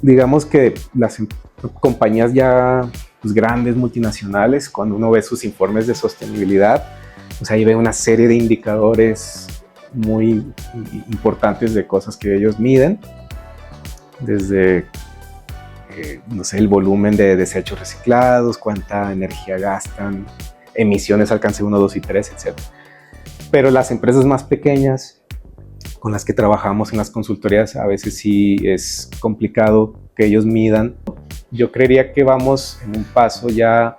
Digamos que las compañías ya pues, grandes, multinacionales, cuando uno ve sus informes de sostenibilidad, pues ahí ve una serie de indicadores muy importantes de cosas que ellos miden, desde no sé, el volumen de desechos reciclados, cuánta energía gastan, emisiones alcance 1, 2 y 3, etc. Pero las empresas más pequeñas con las que trabajamos en las consultorías, a veces sí es complicado que ellos midan. Yo creería que vamos en un paso ya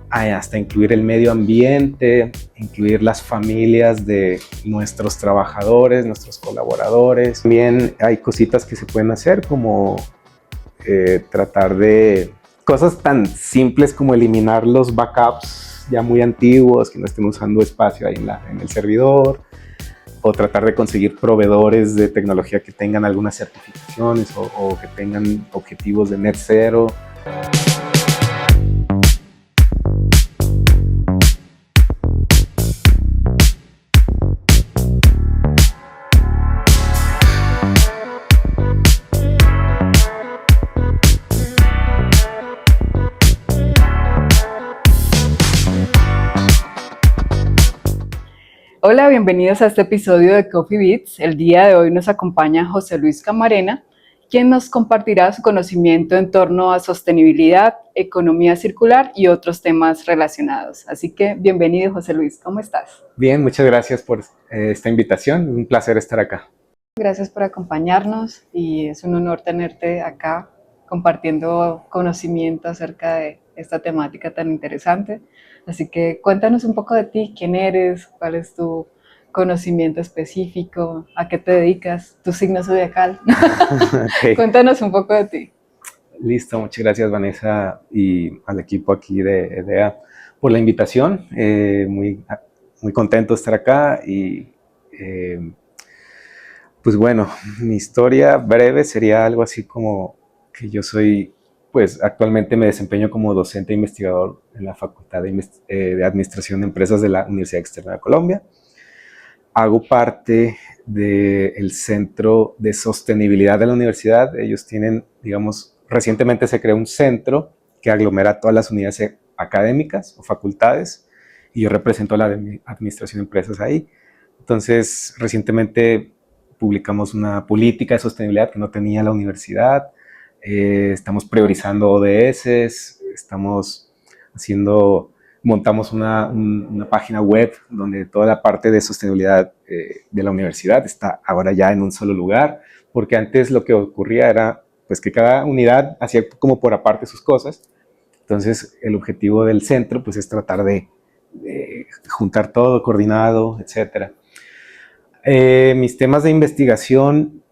hasta incluir el medio ambiente, incluir las familias de nuestros trabajadores, nuestros colaboradores. También hay cositas que se pueden hacer como tratar de cosas tan simples como eliminar los backups ya muy antiguos que no estén usando espacio ahí en el servidor, o tratar de conseguir proveedores de tecnología que tengan algunas certificaciones o que tengan objetivos de net zero. Hola, bienvenidos a este episodio de Coffee Beats. El día de hoy nos acompaña José Luis Camarena, quien nos compartirá su conocimiento en torno a sostenibilidad, economía circular y otros temas relacionados. Así que bienvenido, José Luis, ¿cómo estás? Bien, muchas gracias por esta invitación, un placer estar acá. Gracias por acompañarnos y es un honor tenerte acá compartiendo conocimiento acerca de esta temática tan interesante. Así que cuéntanos un poco de ti, quién eres, cuál es tu conocimiento específico, a qué te dedicas, tu signo zodiacal. Okay. Cuéntanos un poco de ti. Listo, muchas gracias Vanessa y al equipo aquí de EDEA por la invitación. Muy contento de estar acá y pues bueno, mi historia breve sería algo así como que yo soy, pues actualmente me desempeño como docente e investigador en la Facultad de Administración de Empresas de la Universidad Externa de Colombia. Hago parte del Centro de Sostenibilidad de la universidad. Ellos tienen, digamos, recientemente se creó un centro que aglomera todas las unidades académicas o facultades y yo represento la Administración de Empresas ahí. Entonces, recientemente publicamos una política de sostenibilidad que no tenía la universidad. Estamos priorizando ODS, estamos montamos una página web donde toda la parte de sostenibilidad de la universidad está ahora ya en un solo lugar, porque antes lo que ocurría era pues que cada unidad hacía como por aparte sus cosas. Entonces, el objetivo del centro pues es tratar de juntar todo coordinado, etcétera. Mis temas de investigación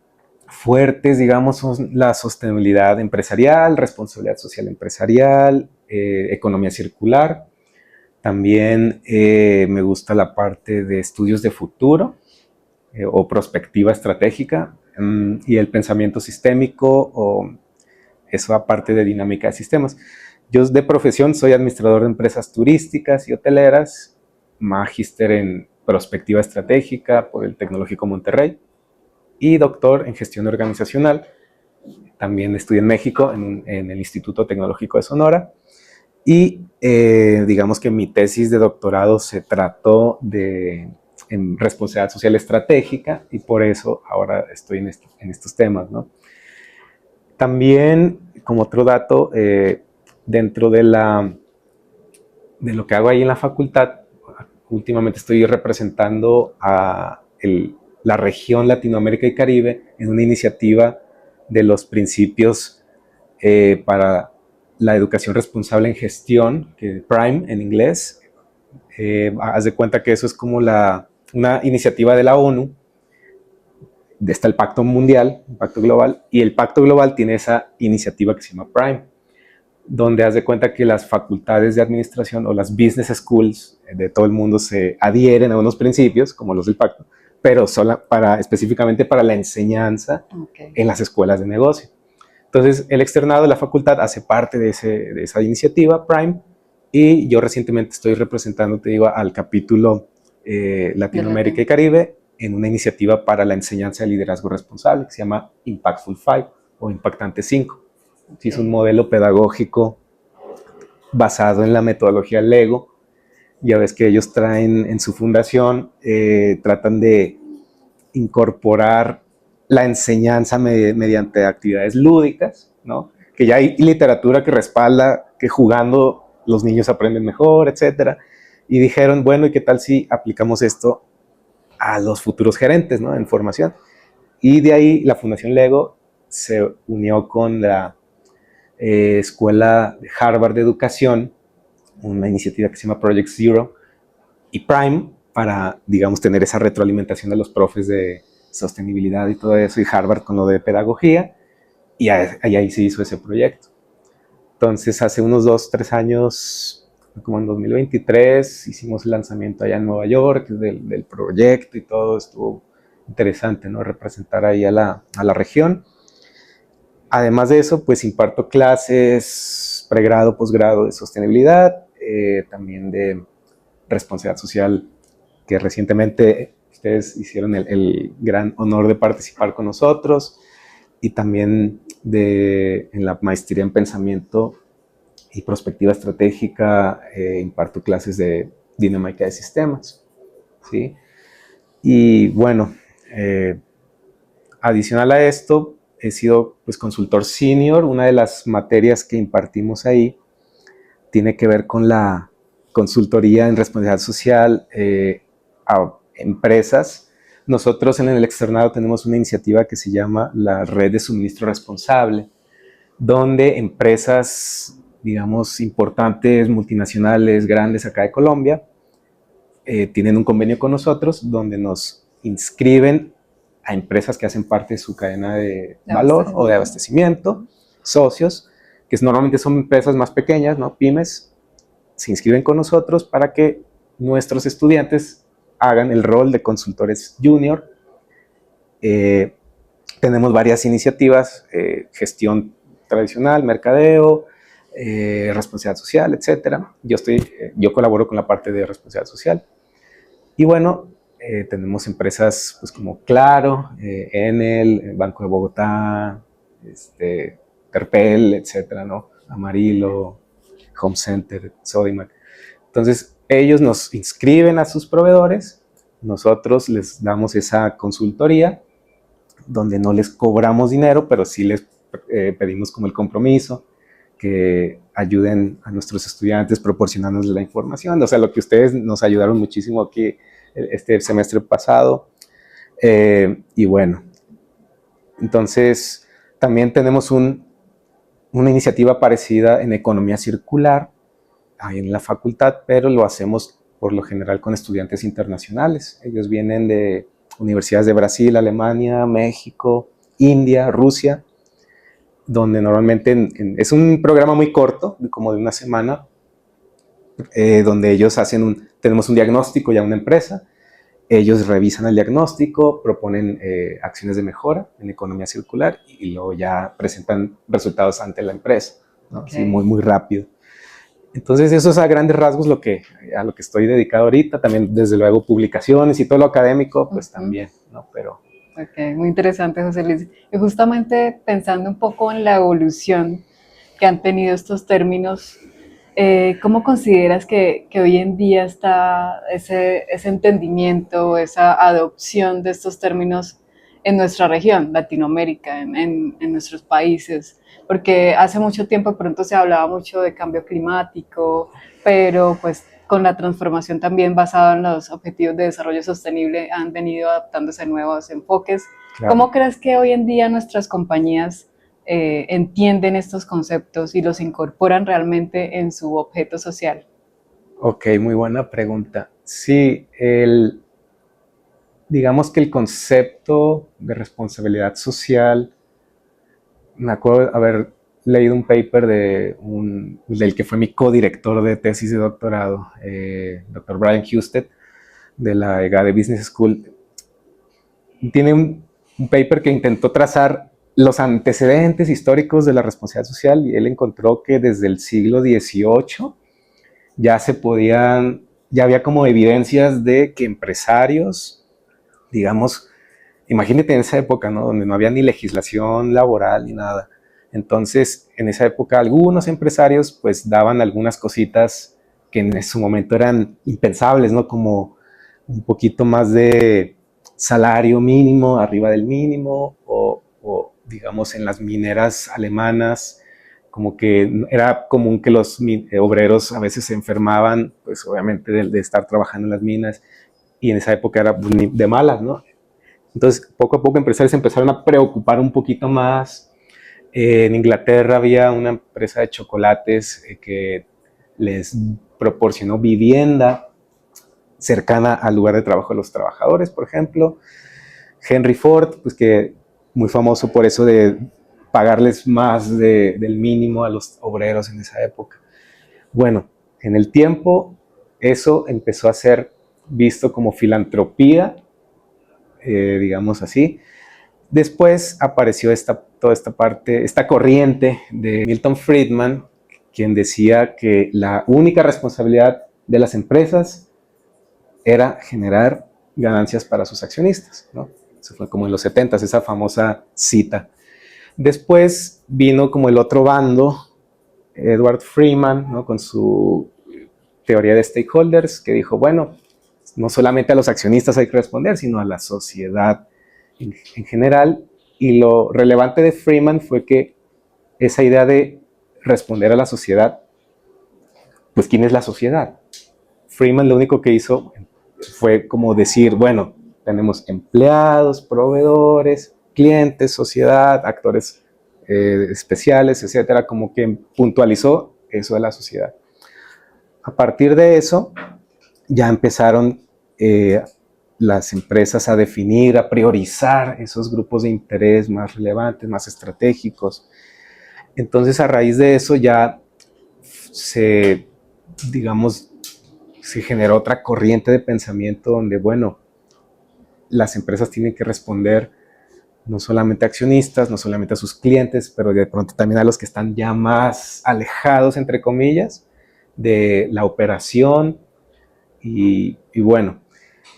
fuertes, digamos, son la sostenibilidad empresarial, responsabilidad social empresarial, economía circular. También me gusta la parte de estudios de futuro o prospectiva estratégica y el pensamiento sistémico o eso aparte de dinámica de sistemas. Yo de profesión soy administrador de empresas turísticas y hoteleras, magíster en prospectiva estratégica por el Tecnológico Monterrey y doctor en gestión organizacional. También estudié en México en el Instituto Tecnológico de Sonora. Y digamos que mi tesis de doctorado se trató en responsabilidad social estratégica y por eso ahora estoy en estos temas, ¿no? También, como otro dato, dentro de lo que hago ahí en la facultad, últimamente estoy representando a la región Latinoamérica y Caribe en una iniciativa de los principios para la educación responsable en gestión, que PRIME en inglés. Haz de cuenta que eso es como una iniciativa de la ONU. Está el Pacto Mundial, el Pacto Global, y el Pacto Global tiene esa iniciativa que se llama PRIME, donde haz de cuenta que las facultades de administración o las business schools de todo el mundo se adhieren a unos principios, como los del pacto, pero específicamente para la enseñanza en las escuelas de negocio. Entonces, el externado de la facultad hace parte de esa iniciativa, PRIME, y yo recientemente estoy representando, te digo, al capítulo Latinoamérica y Caribe en una iniciativa para la enseñanza de liderazgo responsable que se llama Impactful 5 o Impactante 5. Se hizo un modelo pedagógico basado en la metodología Lego. Ya ves que ellos traen en su fundación, tratan de incorporar la enseñanza mediante actividades lúdicas, ¿no? Que ya hay literatura que respalda que jugando los niños aprenden mejor, etcétera. Y dijeron, bueno, ¿y qué tal si aplicamos esto a los futuros gerentes, ¿no? En formación. Y de ahí la Fundación Lego se unió con la Escuela de Harvard de Educación, una iniciativa que se llama Project Zero y Prime, para, digamos, tener esa retroalimentación de los profes de sostenibilidad y todo eso, y Harvard con lo de pedagogía, y ahí se hizo ese proyecto. Entonces, hace unos 2, 3 años, como en 2023, hicimos el lanzamiento allá en Nueva York del proyecto y todo. Estuvo interesante, ¿no? Representar ahí a la región. Además de eso, pues imparto clases pregrado, posgrado de sostenibilidad, también de responsabilidad social, que recientemente ustedes hicieron el gran honor de participar con nosotros, y también en la maestría en pensamiento y perspectiva estratégica, imparto clases de dinámica de sistemas, ¿sí? Y bueno, adicional a esto, he sido pues consultor senior. Una de las materias que impartimos ahí tiene que ver con la consultoría en responsabilidad social a empresas. Nosotros en el externado tenemos una iniciativa que se llama la Red de Suministro Responsable, donde empresas, digamos, importantes, multinacionales, grandes acá de Colombia, tienen un convenio con nosotros donde nos inscriben a empresas que hacen parte de su cadena de valor o de abastecimiento, socios, que normalmente son empresas más pequeñas, ¿no? Pymes, se inscriben con nosotros para que nuestros estudiantes hagan el rol de consultores junior. Tenemos varias iniciativas, gestión tradicional, mercadeo, responsabilidad social, etcétera. Yo colaboro con la parte de responsabilidad social. Y bueno, tenemos empresas pues, como Claro, Enel, Banco de Bogotá, Terpel, etcétera, ¿no? Amarillo, Home Center, Sodimac. Entonces, ellos nos inscriben a sus proveedores, nosotros les damos esa consultoría, donde no les cobramos dinero, pero sí les pedimos como el compromiso, que ayuden a nuestros estudiantes proporcionándoles la información. O sea, lo que ustedes nos ayudaron muchísimo aquí este semestre pasado. Y bueno, entonces también tenemos una iniciativa parecida en economía circular ahí en la facultad, pero lo hacemos por lo general con estudiantes internacionales. Ellos vienen de universidades de Brasil, Alemania, México, India, Rusia, donde normalmente es un programa muy corto, como de una semana, donde ellos tenemos un diagnóstico ya una empresa, ellos revisan el diagnóstico, proponen acciones de mejora en economía circular y luego ya presentan resultados ante la empresa, ¿no? Okay. Así muy, muy rápido. Entonces eso es a grandes rasgos a lo que estoy dedicado ahorita. También desde luego publicaciones y todo lo académico, pues también, ¿no? Pero... Ok, muy interesante, José Luis. Y justamente pensando un poco en la evolución que han tenido estos términos, ¿cómo consideras que hoy en día está ese entendimiento, esa adopción de estos términos en nuestra región, Latinoamérica, en nuestros países? Porque hace mucho tiempo pronto se hablaba mucho de cambio climático, pero pues con la transformación también basada en los objetivos de desarrollo sostenible han venido adaptándose a nuevos enfoques. Claro. ¿Cómo crees que hoy en día nuestras compañías entienden estos conceptos y los incorporan realmente en su objeto social? Ok, muy buena pregunta. Sí, digamos que el concepto de responsabilidad social, me acuerdo haber leído un paper del que fue mi codirector de tesis de doctorado, Dr. Brian Husted, de la EGADE Business School. Tiene un paper que intentó trazar los antecedentes históricos de la responsabilidad social, y él encontró que desde el siglo XVIII ya había como evidencias de que empresarios, digamos, imagínate en esa época, ¿no? Donde no había ni legislación laboral ni nada, Entonces, en esa época, algunos empresarios pues daban algunas cositas que en su momento eran impensables, ¿no? Como un poquito más de salario mínimo, arriba del mínimo, o digamos en las mineras alemanas, como que era común que los obreros a veces se enfermaban, pues obviamente de estar trabajando en las minas, y en esa época era pues, de malas, ¿no? Entonces, poco a poco empresarios empezaron a preocupar un poquito más. En Inglaterra había una empresa de chocolates que les proporcionó vivienda cercana al lugar de trabajo de los trabajadores, por ejemplo. Henry Ford, pues que muy famoso por eso de pagarles más del mínimo a los obreros en esa época. Bueno, en el tiempo eso empezó a ser visto como filantropía, digamos así. Después apareció toda esta parte, esta corriente de Milton Friedman, quien decía que la única responsabilidad de las empresas era generar ganancias para sus accionistas, ¿no? Eso fue como en los 70s, esa famosa cita. Después vino como el otro bando, Edward Freeman, ¿no? Con su teoría de stakeholders, que dijo, bueno, no solamente a los accionistas hay que responder, sino a la sociedad en general. Y lo relevante de Freeman fue que esa idea de responder a la sociedad, pues ¿quién es la sociedad? Freeman lo único que hizo fue como decir, bueno, tenemos empleados, proveedores, clientes, sociedad, actores especiales, etcétera, como que puntualizó eso de la sociedad. A partir de eso, ya empezaron las empresas a definir, a priorizar esos grupos de interés más relevantes, más estratégicos. Entonces, a raíz de eso ya digamos, se generó otra corriente de pensamiento donde, bueno, las empresas tienen que responder no solamente a accionistas, no solamente a sus clientes, pero de pronto también a los que están ya más alejados, entre comillas, de la operación. Y bueno,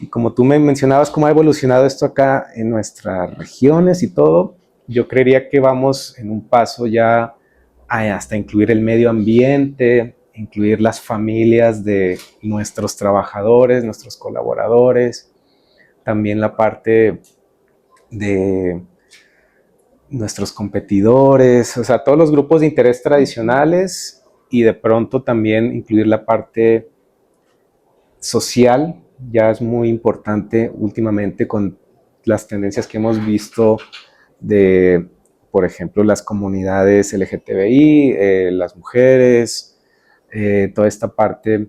y como tú me mencionabas cómo ha evolucionado esto acá en nuestras regiones y todo, yo creería que vamos en un paso ya hasta incluir el medio ambiente, incluir las familias de nuestros trabajadores, nuestros colaboradores, también la parte de nuestros competidores, o sea, todos los grupos de interés tradicionales y de pronto también incluir la parte social. Ya es muy importante últimamente con las tendencias que hemos visto de, por ejemplo, las comunidades LGTBI, las mujeres, toda esta parte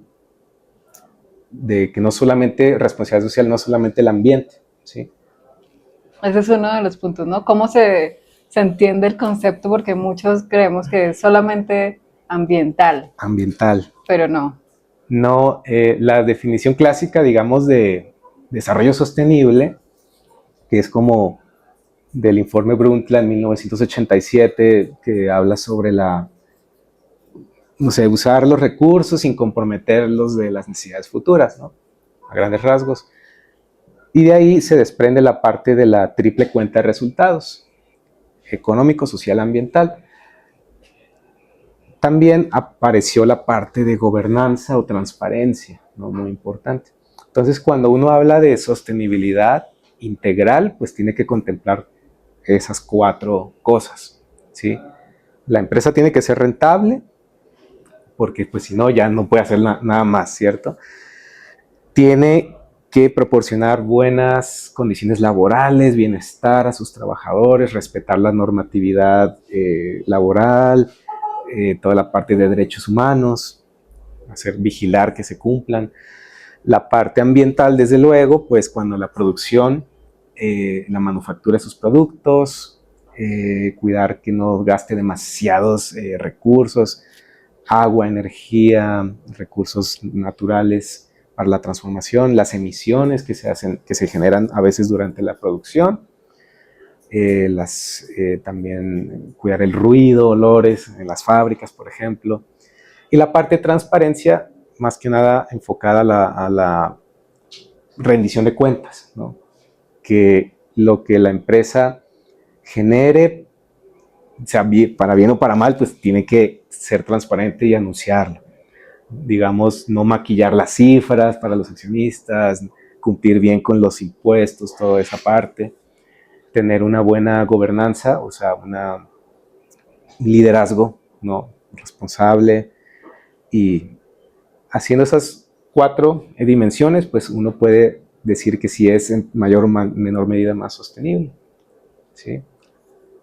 de que no solamente responsabilidad social, no solamente el ambiente, ¿sí? Ese es uno de los puntos, ¿no? ¿Cómo se entiende el concepto? Porque muchos creemos que es solamente ambiental, Ambiental. pero no. No, la definición clásica, digamos, de desarrollo sostenible, que es como del informe Brundtland 1987, que habla sobre no sé, usar los recursos sin comprometerlos de las necesidades futuras, ¿no? A grandes rasgos. Y de ahí se desprende la parte de la triple cuenta de resultados, económico, social, ambiental. También apareció la parte de gobernanza o transparencia, ¿no? Muy importante. Entonces, cuando uno habla de sostenibilidad integral, pues tiene que contemplar esas cuatro cosas, ¿sí? La empresa tiene que ser rentable, porque pues si no, ya no puede hacer nada más, ¿cierto? Tiene que proporcionar buenas condiciones laborales, bienestar a sus trabajadores, respetar la normatividad laboral, toda la parte de derechos humanos, vigilar que se cumplan. La parte ambiental, desde luego, pues cuando la producción, la manufactura de sus productos, cuidar que no gaste demasiados recursos, agua, energía, recursos naturales para la transformación, las emisiones que se generan a veces durante la producción, también cuidar el ruido, olores en las fábricas, por ejemplo. Y la parte de transparencia, más que nada enfocada a la rendición de cuentas, ¿no? Que lo que la empresa genere sea para bien o para mal, pues tiene que ser transparente y anunciarlo. Digamos, no maquillar las cifras para los accionistas, cumplir bien con los impuestos, toda esa parte, tener una buena gobernanza, o sea, un liderazgo, ¿no? Responsable, y haciendo esas 4 dimensiones, pues uno puede decir que sí es en mayor o menor medida más sostenible, ¿sí?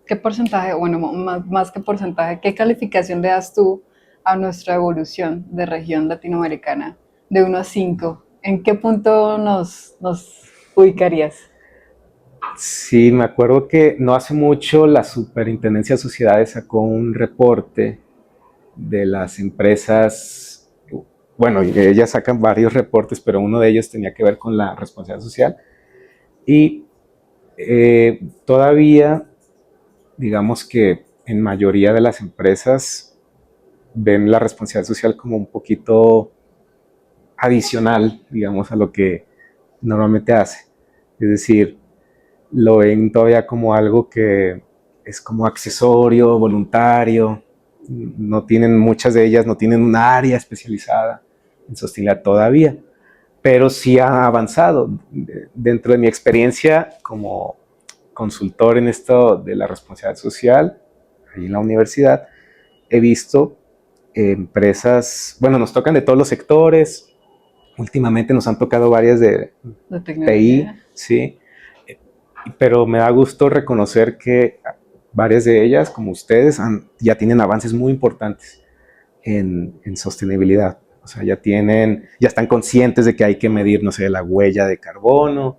¿Qué porcentaje, bueno, más que porcentaje, qué calificación le das tú a nuestra evolución de región latinoamericana de 1 a 5? ¿En qué punto nos ubicarías? Sí, me acuerdo que no hace mucho la Superintendencia de Sociedades sacó un reporte de las empresas. Bueno, ellas sacan varios reportes, pero uno de ellos tenía que ver con la responsabilidad social. Y todavía, digamos que en mayoría de las empresas ven la responsabilidad social como un poquito adicional, digamos, a lo que normalmente hace. Es decir, lo ven todavía como algo que es como accesorio, voluntario. No tienen, muchas de ellas no tienen un área especializada en sostenibilidad todavía, pero sí ha avanzado. Dentro de mi experiencia como consultor en esto de la responsabilidad social, ahí en la universidad, he visto empresas, bueno, nos tocan de todos los sectores. Últimamente nos han tocado varias de De TI, tecnología. sí, pero me da gusto reconocer que varias de ellas, como ustedes, ya tienen avances muy importantes en sostenibilidad. O sea, ya están conscientes de que hay que medir, no sé, la huella de carbono,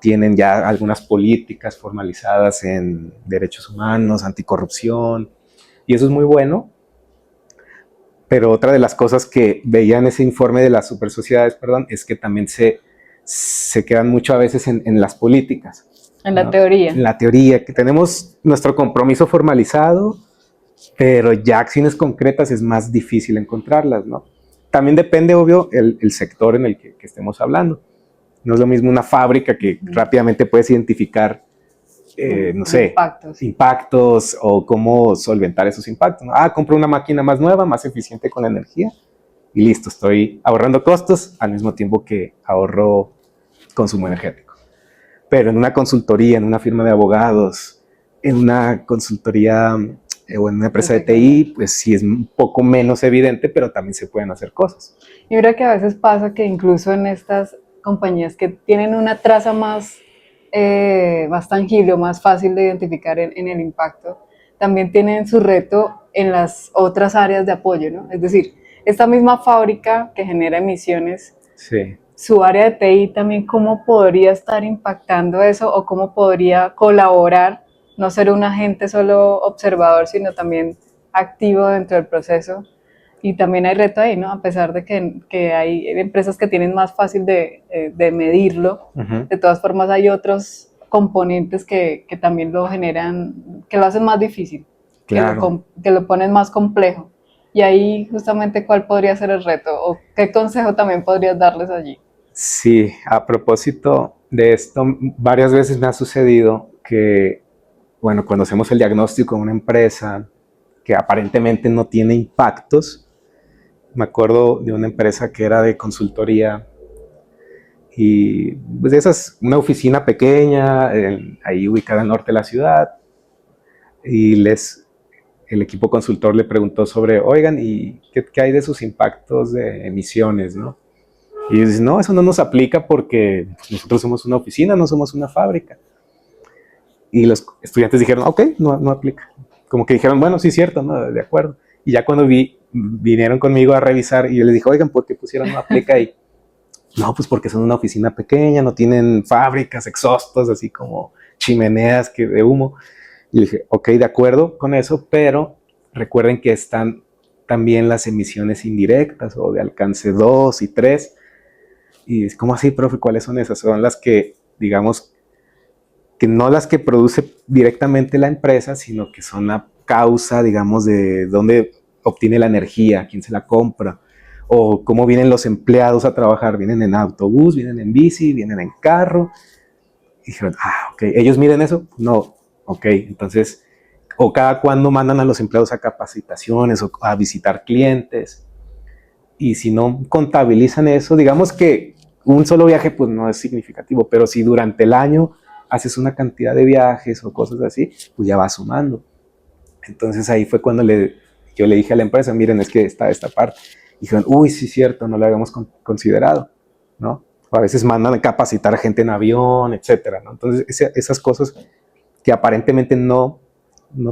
tienen ya algunas políticas formalizadas en derechos humanos, anticorrupción, y eso es muy bueno. Pero otra de las cosas que veía en ese informe de las supersociedades, perdón, es que también se quedan mucho a veces en las políticas, En la ¿no? teoría. En la teoría, que tenemos nuestro compromiso formalizado, pero ya acciones concretas es más difícil encontrarlas, ¿no? También depende, obvio, el sector en el que estemos hablando. No es lo mismo una fábrica que rápidamente puedes identificar, no sé, Impactos. impactos o cómo solventar esos impactos, ¿no? Compro una máquina más nueva, más eficiente con la energía y listo, estoy ahorrando costos al mismo tiempo que ahorro consumo energético. Pero en una consultoría, en una firma de abogados, en una consultoría o en una empresa de TI, pues sí es un poco menos evidente, pero también se pueden hacer cosas. Y mira que a veces pasa que incluso en estas compañías que tienen una traza más tangible o más fácil de identificar en el impacto, también tienen su reto en las otras áreas de apoyo, ¿no? Es decir, esta misma fábrica que genera emisiones, Sí. su área de TI también, ¿cómo podría estar impactando eso o cómo podría colaborar, no ser un agente solo observador, sino también activo dentro del proceso? Y también hay reto ahí, ¿no? A pesar de que hay empresas que tienen más fácil de medirlo, de todas formas hay otros componentes que también lo generan, que lo hacen más difícil, Claro. que lo ponen más complejo. Y ahí justamente cuál podría ser el reto o qué consejo también podrías darles allí. Sí, a propósito de esto, varias veces me ha sucedido que, bueno, cuando hacemos el diagnóstico de una empresa que aparentemente no tiene impactos, me acuerdo de una empresa que era de consultoría y pues de esas, una oficina pequeña, ahí ubicada al norte de la ciudad, y el equipo consultor le preguntó sobre, oigan, ¿y qué hay de sus impactos de emisiones, no? Y ellos dicen, no, eso no nos aplica porque pues, nosotros somos una oficina, no somos una fábrica. Y los estudiantes dijeron, ok, no aplica. Como que dijeron, bueno, sí es cierto, ¿no? De acuerdo. Y ya cuando vinieron conmigo a revisar y yo les dije, oigan, ¿por qué pusieron no aplica ahí? No, pues porque son una oficina pequeña, no tienen fábricas, exhaustos, así como chimeneas de humo. Y dije, ok, de acuerdo con eso, pero recuerden que están también las emisiones indirectas o de alcance 2 y 3. Y es como así, profe, ¿cuáles son esas? Son las que, digamos, que no las que produce directamente la empresa, sino que son la causa, digamos, de dónde obtiene la energía, quién se la compra, o cómo vienen los empleados a trabajar, vienen en autobús, vienen en bici, vienen en carro. Y dijeron, ok, ¿ellos miden eso? No, ok, entonces, o cada cuándo mandan a los empleados a capacitaciones o a visitar clientes. Y si no contabilizan eso, digamos que un solo viaje pues no es significativo, pero si durante el año haces una cantidad de viajes o cosas así, pues ya va sumando. Entonces ahí fue cuando yo le dije a la empresa, miren, es que está esta parte. Y dijeron, uy, sí es cierto, no lo habíamos considerado, ¿no? A veces mandan a capacitar gente en avión, etcétera, ¿no? Entonces esas cosas que aparentemente no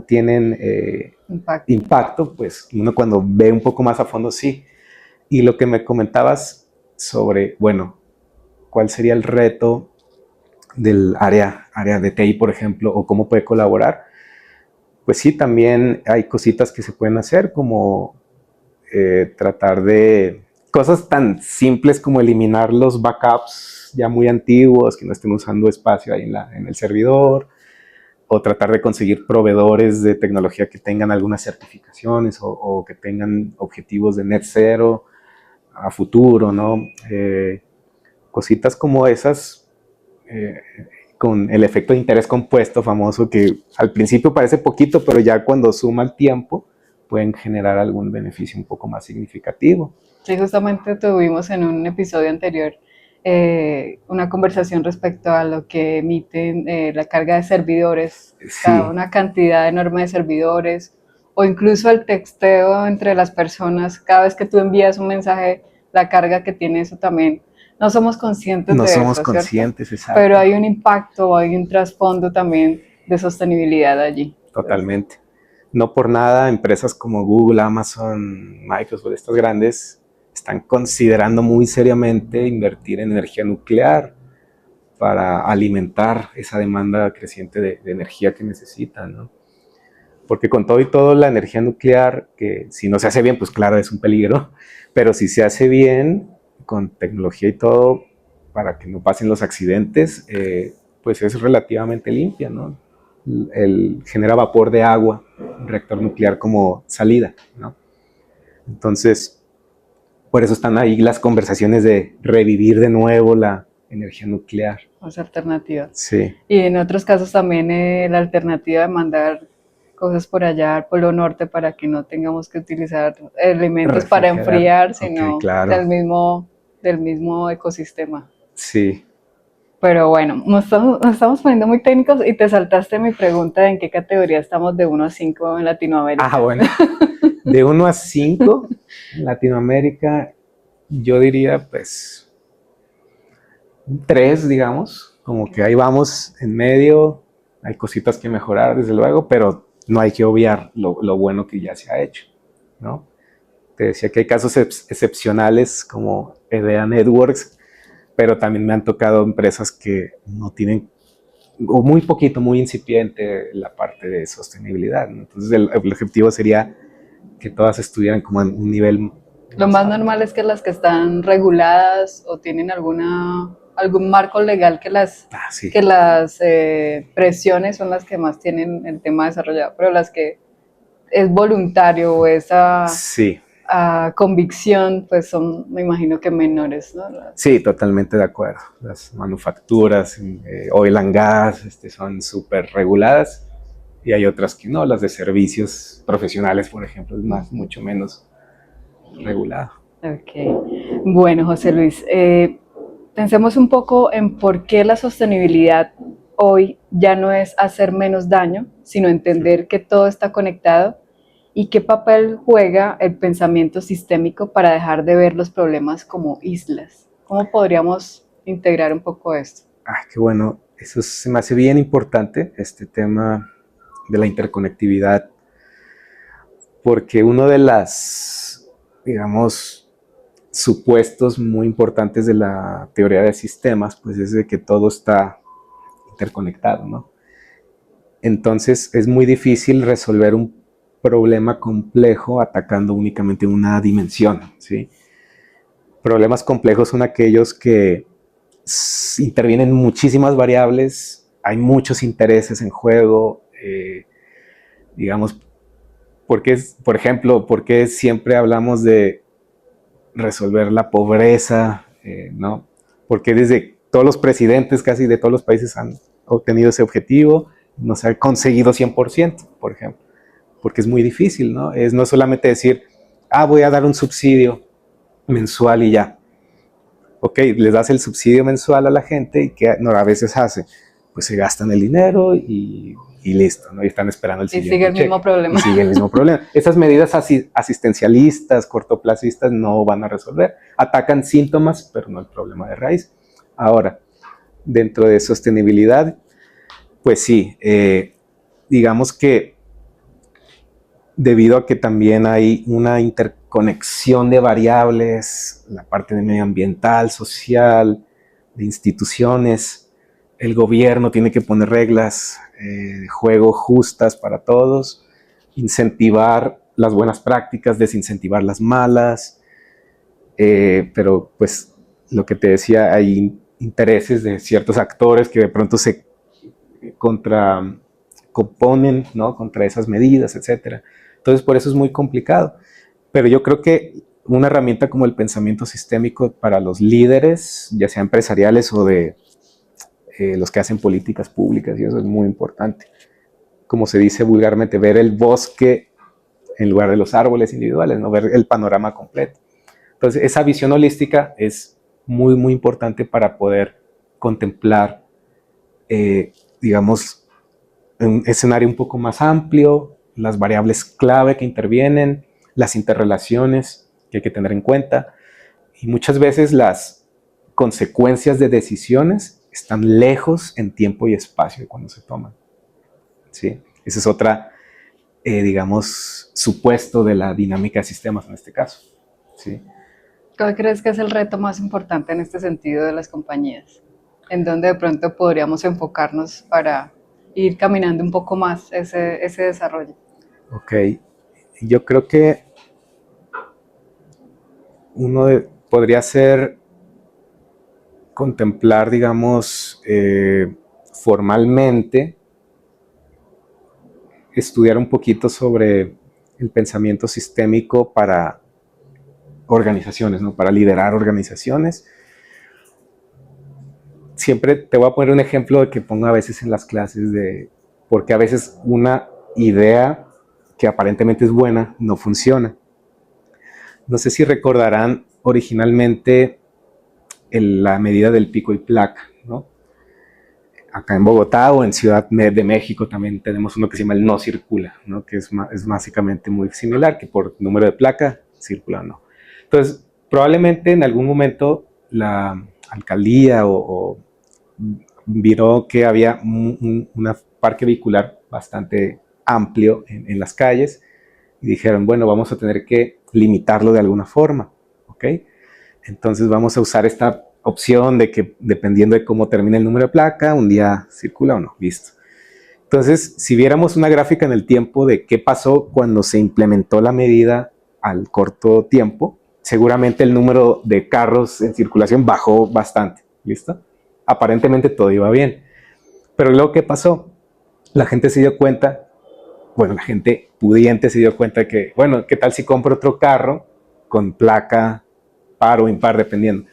tienen impacto, pues uno cuando ve un poco más a fondo, sí. Y lo que me comentabas sobre, bueno, ¿cuál sería el reto del área de TI, por ejemplo, o cómo puede colaborar? Pues sí, también hay cositas que se pueden hacer, como tratar de cosas tan simples como eliminar los backups ya muy antiguos, que no estén usando espacio ahí en el servidor, o tratar de conseguir proveedores de tecnología que tengan algunas certificaciones o que tengan objetivos de net zero a futuro, ¿no? Cositas como esas, con el efecto de interés compuesto famoso, que al principio parece poquito, pero ya cuando suma el tiempo pueden generar algún beneficio un poco más significativo. Sí, justamente tuvimos en un episodio anterior una conversación respecto a lo que emiten la carga de servidores, Sí. una cantidad enorme de servidores, o incluso el texteo entre las personas. Cada vez que tú envías un mensaje, la carga que tiene eso también. No somos conscientes de eso, No somos ¿cierto? conscientes, exacto. Pero hay un impacto, hay un trasfondo también de sostenibilidad allí. Totalmente. No por nada empresas como Google, Amazon, Microsoft, estas grandes, están considerando muy seriamente invertir en energía nuclear para alimentar esa demanda creciente de energía que necesitan, ¿no? Porque con todo y todo la energía nuclear, que si no se hace bien, pues claro, es un peligro, pero si se hace bien, con tecnología y todo, para que no pasen los accidentes, pues es relativamente limpia, ¿no? Genera vapor de agua, un reactor nuclear como salida, ¿no? Entonces, por eso están ahí las conversaciones de revivir de nuevo la energía nuclear. Las alternativas. Sí. Y en otros casos también la alternativa de mandar cosas por allá al Polo Norte para que no tengamos que utilizar elementos para enfriar, sino okay, claro. del mismo ecosistema. Sí. Pero bueno, nos estamos poniendo muy técnicos y te saltaste mi pregunta de en qué categoría estamos de 1 a 5 en Latinoamérica. Ah, bueno. De 1 a 5 en Latinoamérica, yo diría pues 3, digamos, como que ahí vamos en medio, hay cositas que mejorar desde luego, pero no hay que obviar lo bueno que ya se ha hecho, ¿no? Te decía que hay casos excepcionales como EDEA Networks, pero también me han tocado empresas que no tienen, o muy poquito, muy incipiente la parte de sostenibilidad, ¿no? Entonces el objetivo sería que todas estuvieran como en un nivel. Lo más normal es que las que están reguladas o tienen algún marco legal que las presiones son las que más tienen el tema desarrollado, pero las que es voluntario o esa convicción, pues son, me imagino que menores, ¿no? Sí, totalmente de acuerdo. Las manufacturas, oil and gas, son súper reguladas y hay otras que no, las de servicios profesionales, por ejemplo, es mucho menos regulado. Ok. Bueno, José Luis, pensemos un poco en por qué la sostenibilidad hoy ya no es hacer menos daño, sino entender que todo está conectado y qué papel juega el pensamiento sistémico para dejar de ver los problemas como islas. ¿Cómo podríamos integrar un poco esto? Ah, qué bueno. Eso se me hace bien importante, este tema de la interconectividad, porque uno de las, digamos, supuestos muy importantes de la teoría de sistemas, pues es de que todo está interconectado, ¿no? Entonces es muy difícil resolver un problema complejo atacando únicamente una dimensión, ¿sí? Problemas complejos son aquellos que intervienen muchísimas variables, hay muchos intereses en juego, digamos, porque por ejemplo, ¿por qué siempre hablamos de resolver la pobreza, ¿no? Porque desde todos los presidentes casi de todos los países han obtenido ese objetivo no se ha conseguido 100%, por ejemplo, porque es muy difícil, ¿no? Es no solamente decir, voy a dar un subsidio mensual y ya. Ok, les das el subsidio mensual a la gente y que no, a veces hace, pues se gastan el dinero y listo, ¿no? Y están esperando el Y sigue siguiente el mismo cheque. Y problema. sigue el mismo problema. Esas medidas asistencialistas, cortoplacistas, no van a resolver. Atacan síntomas, pero no el problema de raíz. Ahora, dentro de sostenibilidad, pues sí, digamos que debido a que también hay una interconexión de variables, la parte de medioambiental, social, de instituciones, el gobierno tiene que poner reglas de juego justas para todos, incentivar las buenas prácticas, desincentivar las malas, pero pues lo que te decía, hay intereses de ciertos actores que de pronto se componen, ¿no? Contra esas medidas, etcétera. Entonces, por eso es muy complicado. Pero yo creo que una herramienta como el pensamiento sistémico para los líderes, ya sea empresariales o de los que hacen políticas públicas, y eso es muy importante. Como se dice vulgarmente, ver el bosque en lugar de los árboles individuales, ¿no? Ver el panorama completo. Entonces, esa visión holística es muy, muy importante para poder contemplar, digamos, un escenario un poco más amplio, las variables clave que intervienen, las interrelaciones que hay que tener en cuenta y muchas veces las consecuencias de decisiones están lejos en tiempo y espacio de cuando se toman. ¿Sí? Ese es otra, digamos, supuesto de la dinámica de sistemas en este caso. ¿Sí? ¿Cuál crees que es el reto más importante en este sentido de las compañías? ¿En dónde de pronto podríamos enfocarnos para ir caminando un poco más ese desarrollo? Ok, yo creo que podría ser contemplar, digamos, formalmente, estudiar un poquito sobre el pensamiento sistémico para organizaciones, ¿no? Para liderar organizaciones. Siempre te voy a poner un ejemplo de que pongo a veces en las clases de porque a veces una idea que aparentemente es buena no funciona. No sé si recordarán originalmente la medida del pico y placa, ¿no? Acá en Bogotá o en Ciudad de México también tenemos uno que se llama el no circula, ¿no? Que es básicamente muy similar, que por número de placa circula o no. Entonces, probablemente en algún momento la alcaldía o vio que había un parque vehicular bastante amplio en las calles y dijeron, bueno, vamos a tener que limitarlo de alguna forma, ¿ok? Entonces vamos a usar esta opción de que dependiendo de cómo termine el número de placa, un día circula o no, listo. Entonces, si viéramos una gráfica en el tiempo de qué pasó cuando se implementó la medida al corto tiempo, seguramente el número de carros en circulación bajó bastante, ¿listo? Aparentemente todo iba bien. Pero luego, ¿qué pasó? La gente se dio cuenta, bueno, la gente pudiente se dio cuenta que, bueno, ¿qué tal si compro otro carro con placa par o impar, dependiendo?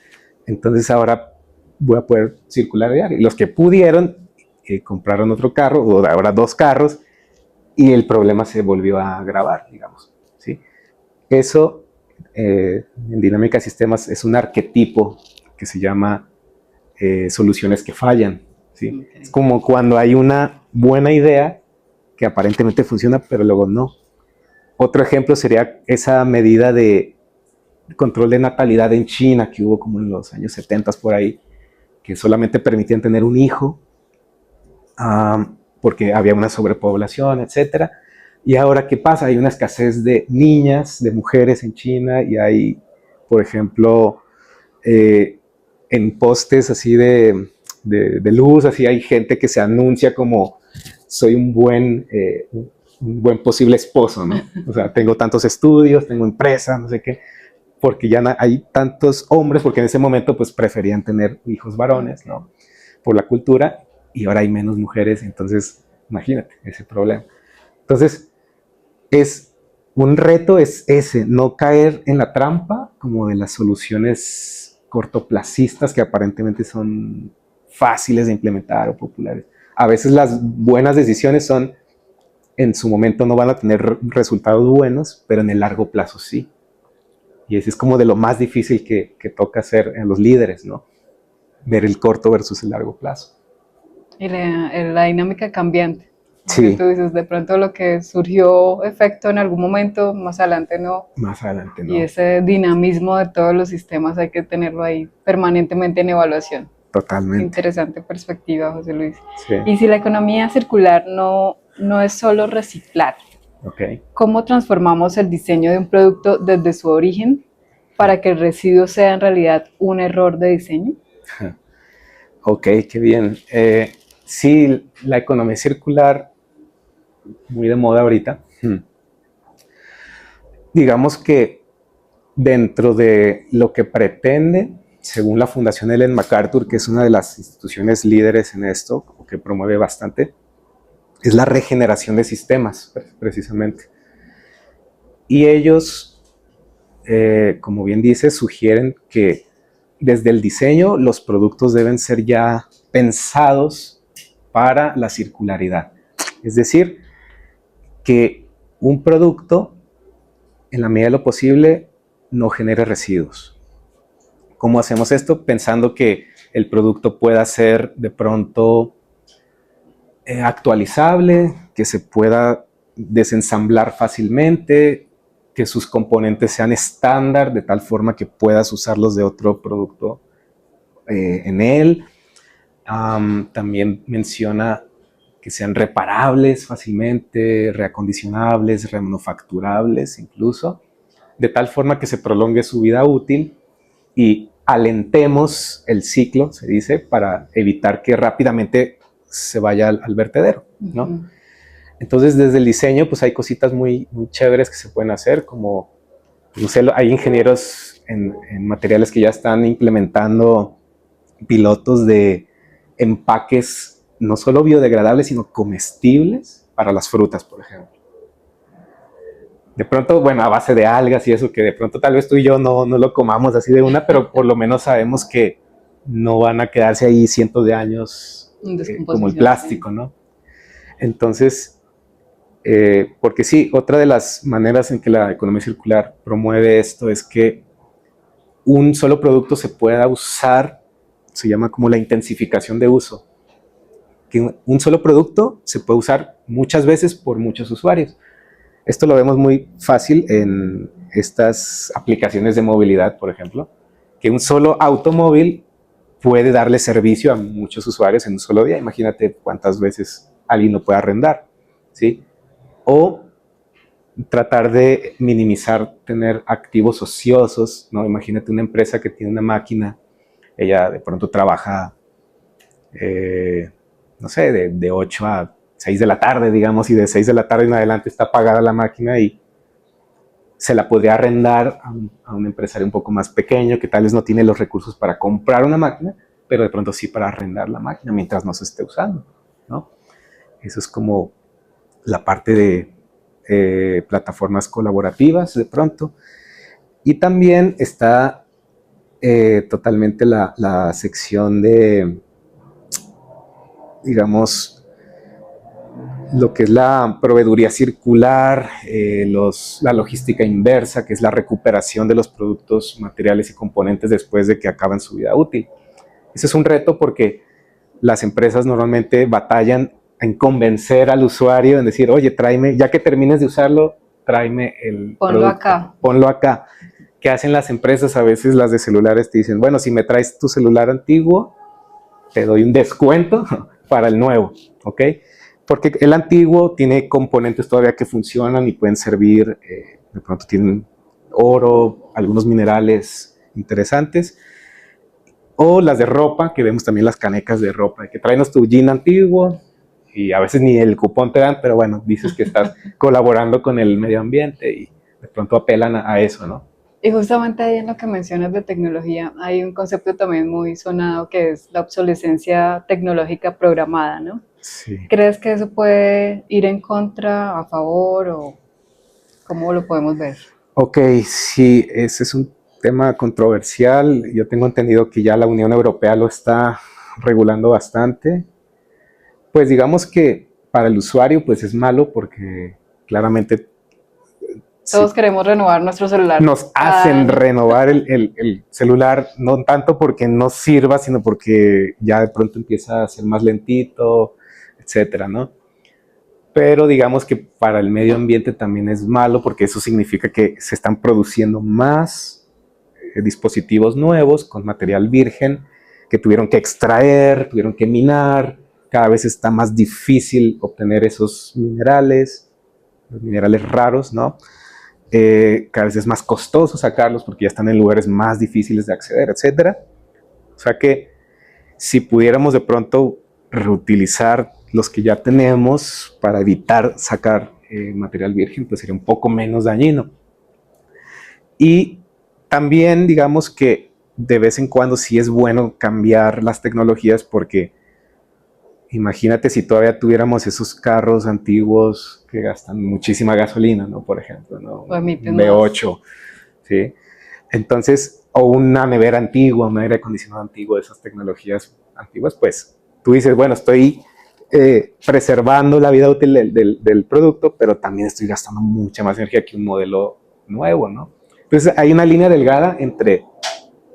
Entonces ahora voy a poder circular diario. Y los que pudieron compraron otro carro, o ahora dos carros, y el problema se volvió a agravar, digamos. ¿Sí? Eso, en dinámica de sistemas, es un arquetipo que se llama soluciones que fallan. ¿Sí? Okay. Es como cuando hay una buena idea que aparentemente funciona, pero luego no. Otro ejemplo sería esa medida de control de natalidad en China que hubo como en los años 70 por ahí, que solamente permitían tener un hijo porque había una sobrepoblación, etcétera. Y ahora, ¿qué pasa? Hay una escasez de niñas, de mujeres en China y hay, por ejemplo, en postes así de luz, así hay gente que se anuncia como soy un buen posible esposo, ¿no? O sea, tengo tantos estudios, tengo empresa, no sé qué, porque ya hay tantos hombres, porque en ese momento pues preferían tener hijos varones, ¿no? Por la cultura, y ahora hay menos mujeres, entonces imagínate ese problema. Entonces, un reto es ese, no caer en la trampa como de las soluciones cortoplacistas que aparentemente son fáciles de implementar o populares. A veces las buenas decisiones son, en su momento no van a tener resultados buenos, pero en el largo plazo sí. Y ese es como de lo más difícil que toca hacer en los líderes, ¿no? Ver el corto versus el largo plazo. Y la dinámica cambiante. Lo que Sí, tú dices, de pronto lo que surgió efecto en algún momento, más adelante no. más adelante Y no. ese dinamismo de todos los sistemas hay que tenerlo ahí permanentemente en evaluación. Totalmente. Interesante perspectiva, José Luis. Sí, Y si la economía circular no es solo reciclar, ok. ¿cómo transformamos el diseño de un producto desde su origen para que el residuo sea en realidad un error de diseño? Ok, qué bien. Sí, la economía circular, muy de moda ahorita. Digamos que dentro de lo que pretende, según la Fundación Ellen MacArthur, que es una de las instituciones líderes en esto, o que promueve bastante, es la regeneración de sistemas, precisamente. Y ellos, como bien dice, sugieren que desde el diseño los productos deben ser ya pensados para la circularidad. Es decir, que un producto, en la medida de lo posible, no genere residuos. ¿Cómo hacemos esto? Pensando que el producto pueda ser de pronto actualizable, que se pueda desensamblar fácilmente, que sus componentes sean estándar de tal forma que puedas usarlos de otro producto en él. También menciona que sean reparables fácilmente, reacondicionables, remanufacturables incluso, de tal forma que se prolongue su vida útil y alentemos el ciclo, se dice, para evitar que rápidamente se vaya al vertedero, ¿no? Uh-huh. Entonces, desde el diseño, pues hay cositas muy, muy chéveres que se pueden hacer, como, no sé, hay ingenieros en materiales que ya están implementando pilotos de empaques no solo biodegradables, sino comestibles para las frutas, por ejemplo. De pronto, bueno, a base de algas y eso, que de pronto tal vez tú y yo no lo comamos así de una, pero por lo menos sabemos que no van a quedarse ahí cientos de años como el plástico, ¿no? Entonces, porque sí, otra de las maneras en que la economía circular promueve esto es que un solo producto se pueda usar, se llama como la intensificación de uso, que un solo producto se puede usar muchas veces por muchos usuarios. Esto lo vemos muy fácil en estas aplicaciones de movilidad, por ejemplo, que un solo automóvil puede darle servicio a muchos usuarios en un solo día. Imagínate cuántas veces alguien lo puede arrendar, ¿sí? O tratar de minimizar tener activos ociosos, ¿no? Imagínate una empresa que tiene una máquina, ella de pronto trabaja, no sé, de 8 a 6 de la tarde, digamos, y de 6 de la tarde en adelante está apagada la máquina y se la podría arrendar a un empresario un poco más pequeño que tal vez no tiene los recursos para comprar una máquina, pero de pronto sí para arrendar la máquina mientras no se esté usando, ¿no? Eso es como la parte de plataformas colaborativas de pronto. Y también está totalmente la sección de, digamos, lo que es la proveeduría circular, la logística inversa, que es la recuperación de los productos, materiales y componentes después de que acaban su vida útil. Ese es un reto porque las empresas normalmente batallan en convencer al usuario, en decir, oye, tráeme, ya que termines de usarlo, tráeme el Ponlo producto acá. Ponlo acá. ¿Qué hacen las empresas? A veces las de celulares te dicen, bueno, si me traes tu celular antiguo, te doy un descuento para el nuevo, ¿ok? Porque el antiguo tiene componentes todavía que funcionan y pueden servir, de pronto tienen oro, algunos minerales interesantes, o las de ropa, que vemos también las canecas de ropa, que traenos tu jean antiguo y a veces ni el cupón te dan, pero bueno, dices que estás colaborando con el medio ambiente y de pronto apelan a eso, ¿no? Y justamente ahí en lo que mencionas de tecnología, hay un concepto también muy sonado que es la obsolescencia tecnológica programada, ¿no? Sí. ¿Crees que eso puede ir en contra, a favor o cómo lo podemos ver? Ok, sí, ese es un tema controversial. Yo tengo entendido que ya la Unión Europea lo está regulando bastante, Pues digamos que para el usuario pues es malo porque claramente Todos sí, queremos renovar nuestro celular nos cada hacen año. renovar el celular, no tanto porque no sirva, sino porque ya de pronto empieza a ser más lentito, etcétera, ¿no? Pero digamos que para el medio ambiente también es malo porque eso significa que se están produciendo más dispositivos nuevos con material virgen que tuvieron que extraer, tuvieron que minar, cada vez está más difícil obtener esos minerales, los minerales raros, ¿no? Cada vez es más costoso sacarlos porque ya están en lugares más difíciles de acceder, etcétera. O sea que si pudiéramos de pronto reutilizar los que ya tenemos para evitar sacar material virgen, pues sería un poco menos dañino. Y también digamos que de vez en cuando sí es bueno cambiar las tecnologías porque imagínate si todavía tuviéramos esos carros antiguos que gastan muchísima gasolina, ¿no? Por ejemplo, ¿no? O emiten Un más. V8, ¿sí? Entonces, o una nevera antigua, un aire acondicionado antiguo, esas tecnologías antiguas, pues tú dices, bueno, estoy preservando la vida útil del producto, pero también estoy gastando mucha más energía que un modelo nuevo, ¿no? Entonces hay una línea delgada entre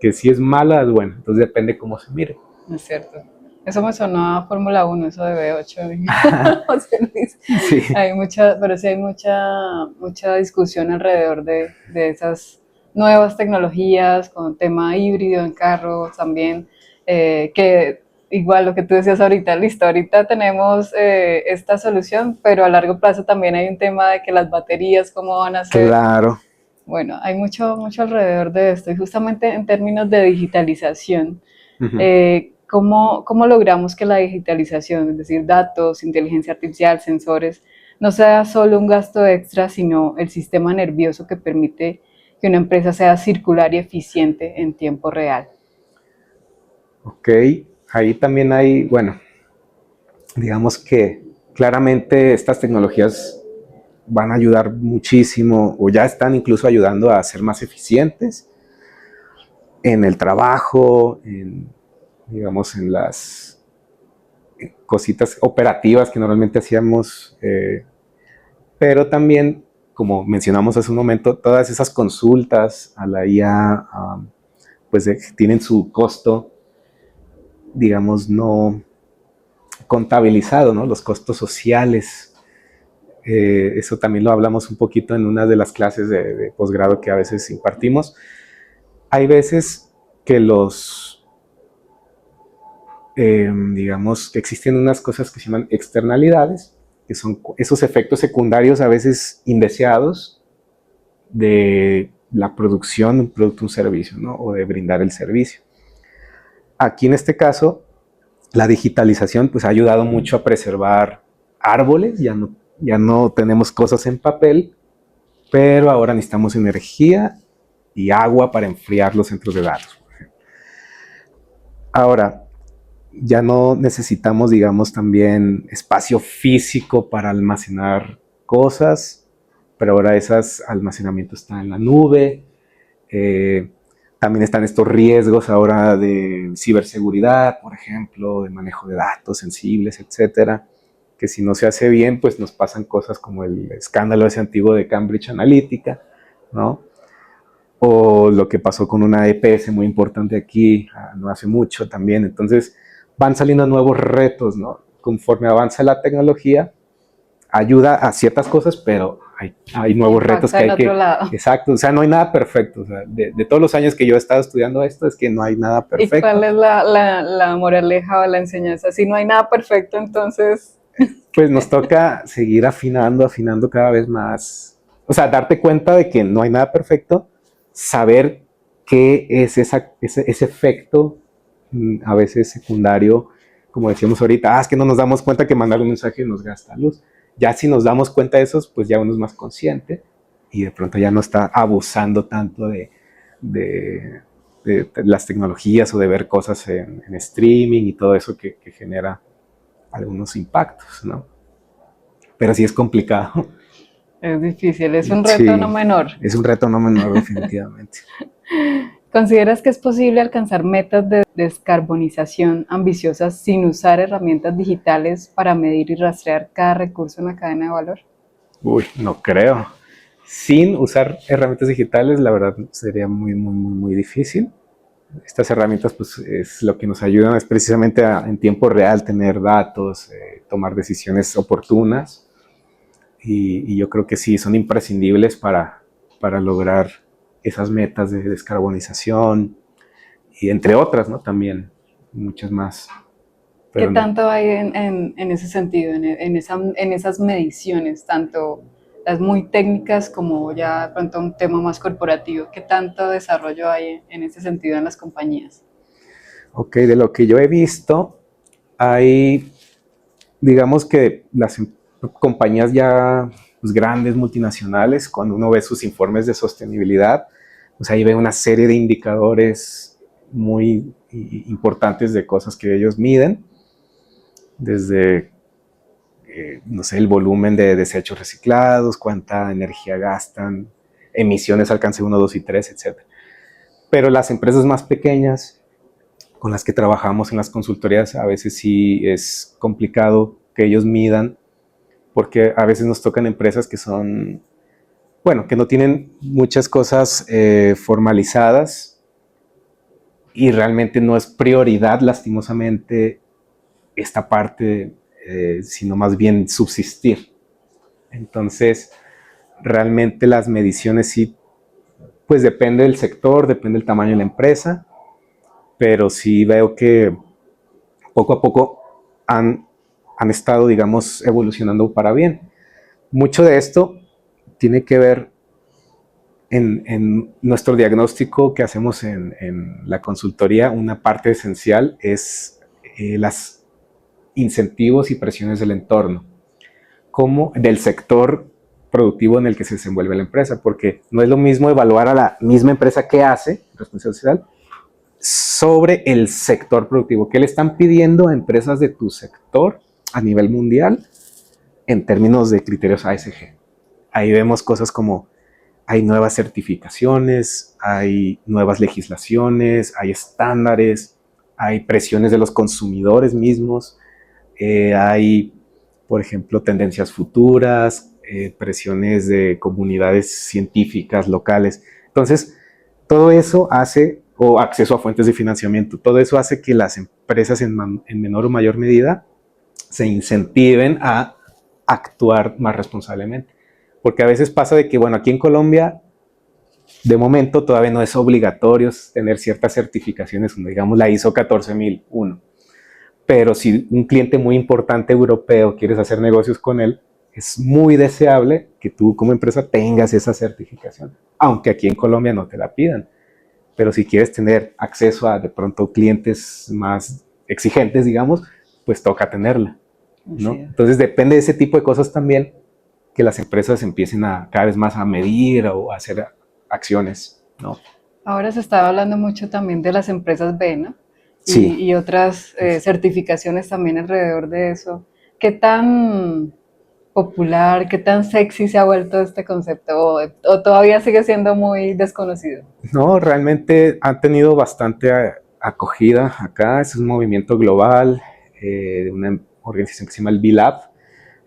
que si es mala es buena, entonces depende cómo se mire. No es cierto. Eso me sonó a Fórmula 1, eso de V8. José Luis. Sí, Hay mucha, pero sí hay mucha discusión alrededor de esas nuevas tecnologías, con tema híbrido en carros también, que igual lo que tú decías ahorita, listo, ahorita tenemos esta solución, pero a largo plazo también hay un tema de que las baterías, cómo van a ser. claro. Bueno, hay mucho alrededor de esto y justamente en términos de digitalización. Uh -huh. ¿Cómo logramos que la digitalización, es decir, datos, inteligencia artificial, sensores, no sea solo un gasto extra, sino el sistema nervioso que permite que una empresa sea circular y eficiente en tiempo real? Ok, ahí también hay, bueno, digamos que claramente estas tecnologías van a ayudar muchísimo o ya están incluso ayudando a ser más eficientes en el trabajo, digamos, en las cositas operativas que normalmente hacíamos, pero también, como mencionamos hace un momento, todas esas consultas a la IA, pues tienen su costo, digamos, no contabilizado, ¿no? Los costos sociales. Eso también lo hablamos un poquito en una de las clases de posgrado que a veces impartimos. Hay veces que digamos, que existen unas cosas que se llaman externalidades, que son esos efectos secundarios a veces indeseados de la producción de un producto, un servicio, ¿no? O de brindar el servicio. Aquí en este caso, la digitalización pues ha ayudado mucho a preservar árboles, ya no tenemos cosas en papel, pero ahora necesitamos energía y agua para enfriar los centros de datos. Ahora, ya no necesitamos, digamos, también espacio físico para almacenar cosas, pero ahora ese almacenamiento está en la nube. Eh, También están estos riesgos ahora de ciberseguridad, por ejemplo, de manejo de datos sensibles, etcétera, que si no se hace bien, pues nos pasan cosas como el escándalo ese antiguo de Cambridge Analytica, ¿no? O lo que pasó con una EPS muy importante aquí no hace mucho también. Entonces van saliendo nuevos retos, ¿no? Conforme avanza la tecnología, ayuda a ciertas cosas, pero hay nuevos retos Impacta que en hay otro que... lado. Exacto, o sea, no hay nada perfecto. O sea, de todos los años que yo he estado estudiando esto, es que no hay nada ¿Y cuál perfecto. es la moraleja o la enseñanza? Si no hay nada perfecto, entonces, Pues nos toca seguir afinando cada vez más. O sea, darte cuenta de que no hay nada perfecto, saber qué es ese efecto, a veces secundario, como decíamos ahorita, es que no nos damos cuenta que mandar un mensaje nos gasta luz. Ya si nos damos cuenta de eso, pues ya uno es más consciente y de pronto ya no está abusando tanto de, de las tecnologías o de ver cosas en streaming y todo eso que genera algunos impactos, ¿no? Pero sí es complicado. es difícil, es un reto no Sí, menor. es un reto no menor definitivamente. ¿Consideras que es posible alcanzar metas de descarbonización ambiciosas sin usar herramientas digitales para medir y rastrear cada recurso en la cadena de valor? Uy, no creo. Sin usar herramientas digitales, la verdad sería muy difícil. Estas herramientas, pues, es lo que nos ayudan, es precisamente en tiempo real tener datos, tomar decisiones oportunas. Y yo creo que sí, son imprescindibles para lograr esas metas de descarbonización y entre otras, ¿no? También muchas más. ¿Qué Pero tanto hay en ese sentido, en esas mediciones, tanto las muy técnicas como ya de pronto un tema más corporativo? ¿Qué tanto desarrollo hay en ese sentido en las compañías? ok, de lo que yo he visto, hay, digamos que compañías ya, pues, grandes, multinacionales, cuando uno ve sus informes de sostenibilidad, pues ahí ve una serie de indicadores muy importantes de cosas que ellos miden, desde, no sé, el volumen de desechos reciclados, cuánta energía gastan, emisiones alcance 1, 2 y 3, etc. Pero las empresas más pequeñas con las que trabajamos en las consultorías, a veces sí es complicado que ellos midan, porque a veces nos tocan empresas que son, bueno, que no tienen muchas cosas formalizadas y realmente no es prioridad, lastimosamente, esta parte, sino más bien subsistir. Entonces, realmente las mediciones sí, pues depende del sector, depende del tamaño de la empresa, pero sí veo que poco a poco han estado, digamos, evolucionando para bien. Mucho de esto tiene que ver en nuestro diagnóstico que hacemos en la consultoría. Una parte esencial es los incentivos y presiones del entorno, como del sector productivo en el que se desenvuelve la empresa, porque no es lo mismo evaluar a la misma empresa que hace responsabilidad social sobre el sector productivo. ¿Qué le están pidiendo a empresas de tu sector a nivel mundial en términos de criterios ASG? Ahí vemos cosas como hay nuevas certificaciones, hay nuevas legislaciones, hay estándares, hay presiones de los consumidores mismos, hay, por ejemplo, tendencias futuras, presiones de comunidades científicas locales. Entonces, todo eso hace, o acceso a fuentes de financiamiento, todo eso hace que las empresas en menor o mayor medida se incentiven a actuar más responsablemente. Porque a veces pasa de que, bueno, aquí en Colombia, de momento todavía no es obligatorio tener ciertas certificaciones, digamos la ISO 14001. Pero si un cliente muy importante europeo quieres hacer negocios con él, es muy deseable que tú como empresa tengas esa certificación, aunque aquí en Colombia no te la pidan. Pero si quieres tener acceso a de pronto clientes más exigentes, digamos, pues toca tenerla, Así ¿no? es. Entonces depende de ese tipo de cosas también que las empresas empiecen a cada vez más a medir o a hacer acciones, ¿no? Ahora se estaba hablando mucho también de las empresas B, ¿no? Sí. Y otras certificaciones también alrededor de eso. ¿Qué tan popular, qué tan sexy se ha vuelto este concepto o todavía sigue siendo muy desconocido? No, realmente han tenido bastante acogida acá. Es un movimiento global de una organización que se llama el B-Lab.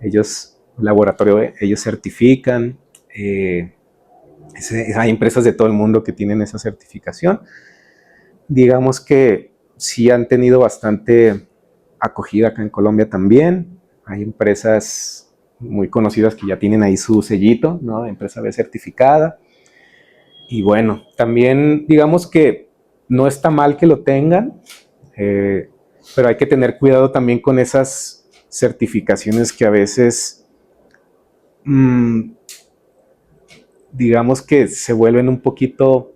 Ellos, laboratorio, ellos certifican. Hay empresas de todo el mundo que tienen esa certificación. Digamos que sí han tenido bastante acogida acá en Colombia también. Hay empresas muy conocidas que ya tienen ahí su sellito, ¿no? De empresa B certificada. Y bueno, también digamos que no está mal que lo tengan, eh, pero hay que tener cuidado también con esas certificaciones que a veces, mmm, digamos que se vuelven un poquito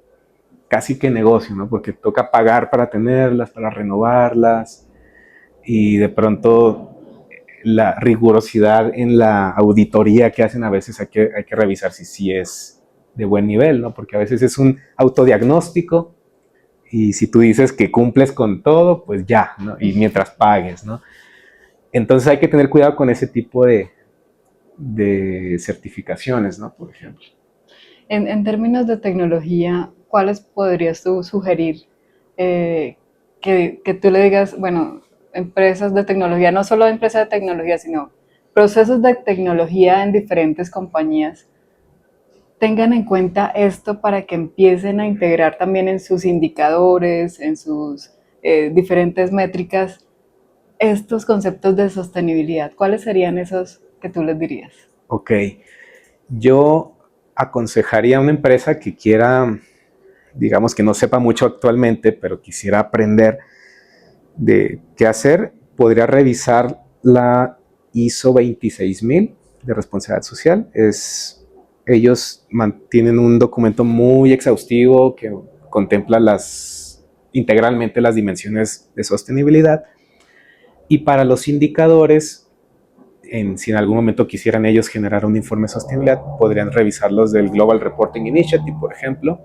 casi que negocio, ¿no? Porque toca pagar para tenerlas, para renovarlas, y de pronto la rigurosidad en la auditoría que hacen a veces hay que revisar si sí es de buen nivel, ¿no? Porque a veces es un autodiagnóstico y si tú dices que cumples con todo, pues ya, ¿no? Y mientras pagues, ¿no? Entonces hay que tener cuidado con ese tipo de certificaciones, ¿no? Por ejemplo. En términos de tecnología, ¿cuáles podrías tú sugerir que tú le digas, bueno, empresas de tecnología, no solo empresas de tecnología, sino procesos de tecnología en diferentes compañías, tengan en cuenta esto para que empiecen a integrar también en sus indicadores, en sus diferentes métricas, estos conceptos de sostenibilidad? ¿Cuáles serían esos que tú les dirías? Ok, yo aconsejaría a una empresa que quiera, digamos que no sepa mucho actualmente, pero quisiera aprender de qué hacer, podría revisar la ISO 26000 de responsabilidad social. Ellos mantienen un documento muy exhaustivo que contempla integralmente las dimensiones de sostenibilidad. Y para los indicadores, si en algún momento quisieran ellos generar un informe de sostenibilidad, podrían revisar los del Global Reporting Initiative, por ejemplo.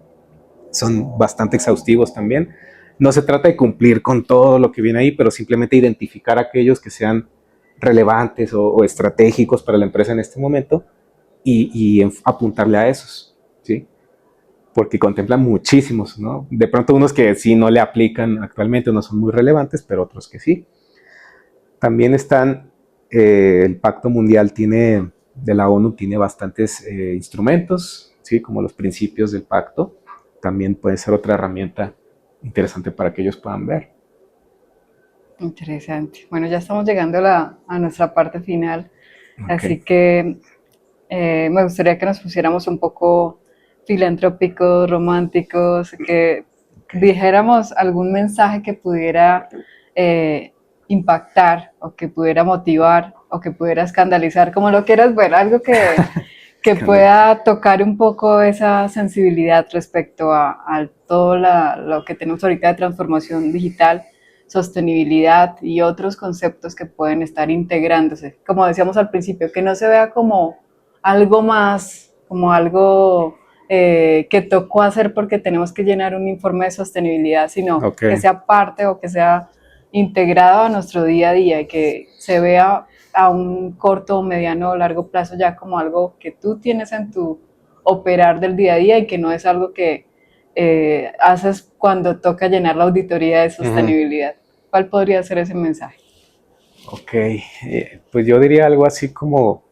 Son bastante exhaustivos también. No se trata de cumplir con todo lo que viene ahí, pero simplemente identificar aquellos que sean relevantes o estratégicos para la empresa en este momento y apuntarle a esos, ¿sí? Porque contemplan muchísimos, ¿no? De pronto unos que sí no le aplican actualmente, no son muy relevantes, pero otros que sí. También el Pacto Mundial de la ONU tiene bastantes instrumentos, ¿sí? Como los principios del pacto. También puede ser otra herramienta interesante para que ellos puedan ver. Interesante. Bueno, ya estamos llegando a nuestra parte final, Okay. así que me gustaría que nos pusiéramos un poco filantrópicos, románticos, que dijéramos algún mensaje que pudiera impactar o que pudiera motivar o que pudiera escandalizar, como lo quieras ver, algo que pueda tocar un poco esa sensibilidad respecto a todo lo que tenemos ahorita de transformación digital, sostenibilidad y otros conceptos que pueden estar integrándose. Como decíamos al principio, que no se vea como algo más, como algo que tocó hacer porque tenemos que llenar un informe de sostenibilidad, sino que sea parte o que sea integrado a nuestro día a día y que se vea a un corto, mediano o largo plazo ya como algo que tú tienes en tu operar del día a día y que no es algo que haces cuando toca llenar la auditoría de sostenibilidad. ¿Cuál podría ser ese mensaje? Ok, pues yo diría algo así como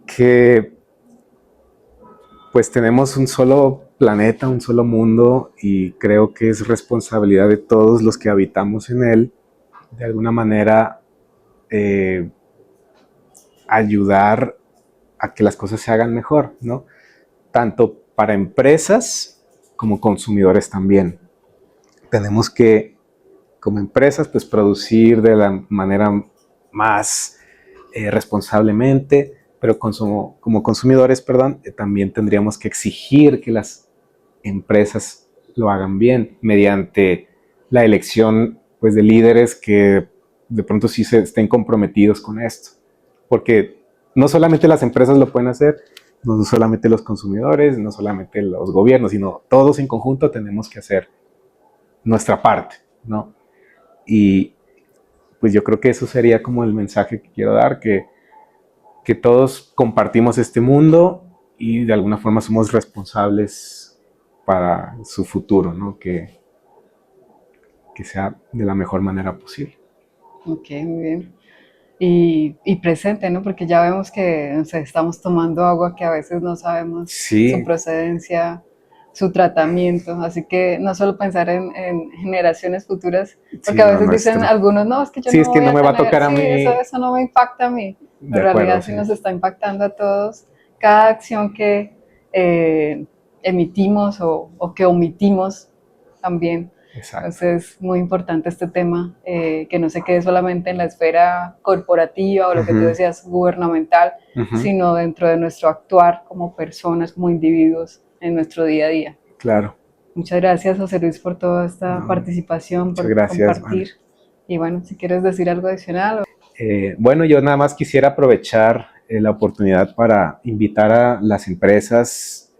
que pues tenemos un solo planeta, un solo mundo y creo que es responsabilidad de todos los que habitamos en él de alguna manera ayudar a que las cosas se hagan mejor, ¿no? Tanto para empresas como consumidores también. Tenemos que, como empresas, pues producir de la manera más responsablemente, pero como consumidores, perdón, también tendríamos que exigir que las empresas lo hagan bien mediante la elección pues, de líderes que de pronto sí estén comprometidos con esto. Porque no solamente las empresas lo pueden hacer, no solamente los consumidores, no solamente los gobiernos, sino todos en conjunto tenemos que hacer nuestra parte, ¿no? Y pues yo creo que eso sería como el mensaje que quiero dar, que todos compartimos este mundo y de alguna forma somos responsables para su futuro, ¿no? Que sea de la mejor manera posible. Ok, muy bien. Y presente, ¿no? Porque ya vemos que no sé, estamos tomando agua que a veces no sabemos su Sí, procedencia, su tratamiento, así que no solo pensar en generaciones futuras, porque sí, a lo veces dicen nuestro. algunos, no, es que yo Sí, es no que voy no a me va a tener, tocar a sí, mí. eso no me impacta a mí, De pero en acuerdo, realidad sí sí. nos está impactando a todos. Cada acción que emitimos o que omitimos también. Exacto. Entonces, muy importante este tema, que no se quede solamente en la esfera corporativa o lo que tú decías, gubernamental, sino dentro de nuestro actuar como personas, como individuos en nuestro día a día. Claro. Muchas gracias, José Luis, por toda esta No, participación, muchas por gracias, Vane. compartir. Y bueno, si quieres decir algo adicional. Bueno, yo nada más quisiera aprovechar la oportunidad para invitar a las empresas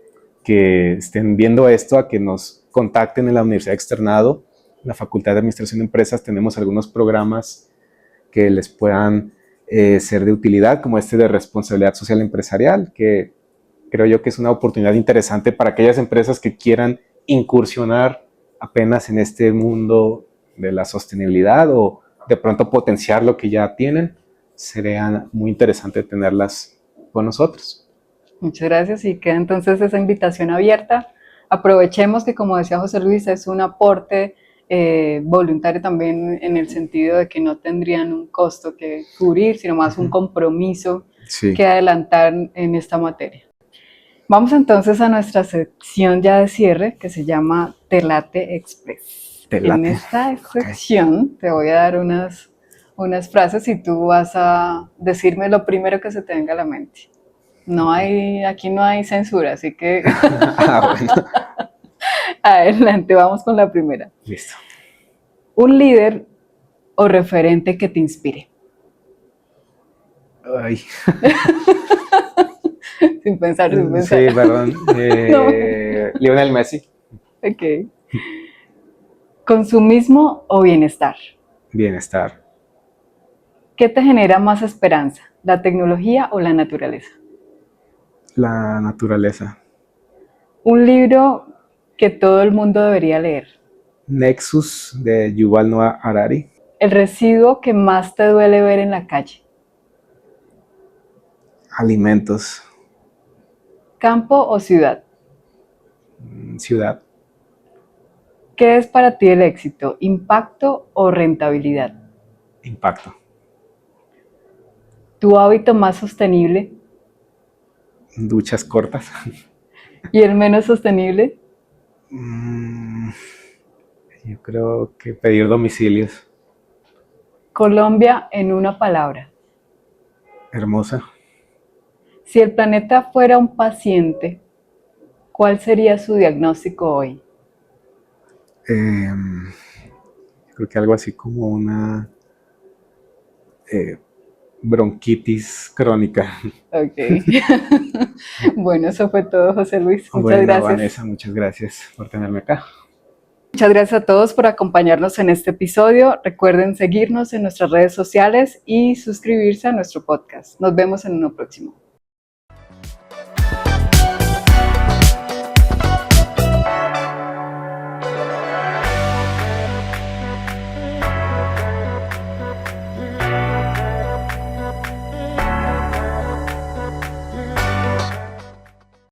que estén viendo esto a que nos contacten en la Universidad Externado, en la Facultad de Administración de Empresas. Tenemos algunos programas que les puedan ser de utilidad, como este de responsabilidad social empresarial, que creo yo que es una oportunidad interesante para aquellas empresas que quieran incursionar apenas en este mundo de la sostenibilidad o de pronto potenciar lo que ya tienen. Sería muy interesante tenerlas con nosotros. Muchas gracias y queda entonces esa invitación abierta. Aprovechemos que, como decía José Luis, es un aporte voluntario también en el sentido de que no tendrían un costo que cubrir, sino más un compromiso que adelantar en esta materia. Vamos entonces a nuestra sección ya de cierre que se llama Te Late Express. En esta sección te voy a dar unas frases y tú vas a decirme lo primero que se te venga a la mente. Aquí no hay censura, así que Bueno. Adelante, vamos con la primera. Listo. Un líder o referente que te inspire. Ay. Sin pensar. Sí, perdón. Lionel Messi. Ok. ¿Consumismo o bienestar? Bienestar. ¿Qué te genera más esperanza, la tecnología o la naturaleza? La naturaleza. Un libro que todo el mundo debería leer. Nexus de Yuval Noah Harari. El residuo que más te duele ver en la calle. Alimentos. ¿Campo o ciudad? Ciudad. ¿Qué es para ti el éxito? ¿Impacto o rentabilidad? Impacto. ¿Tu hábito más sostenible? Duchas cortas. ¿Y el menos sostenible? Yo creo que pedir domicilios. Colombia en una palabra. Hermosa. Si el planeta fuera un paciente, ¿cuál sería su diagnóstico hoy? Creo que algo así como una bronquitis crónica. Ok. Bueno, eso fue todo, José Luis. Muchas gracias. Vanessa, muchas gracias por tenerme acá. Muchas gracias a todos por acompañarnos en este episodio. Recuerden seguirnos en nuestras redes sociales y suscribirse a nuestro podcast. Nos vemos en uno próximo.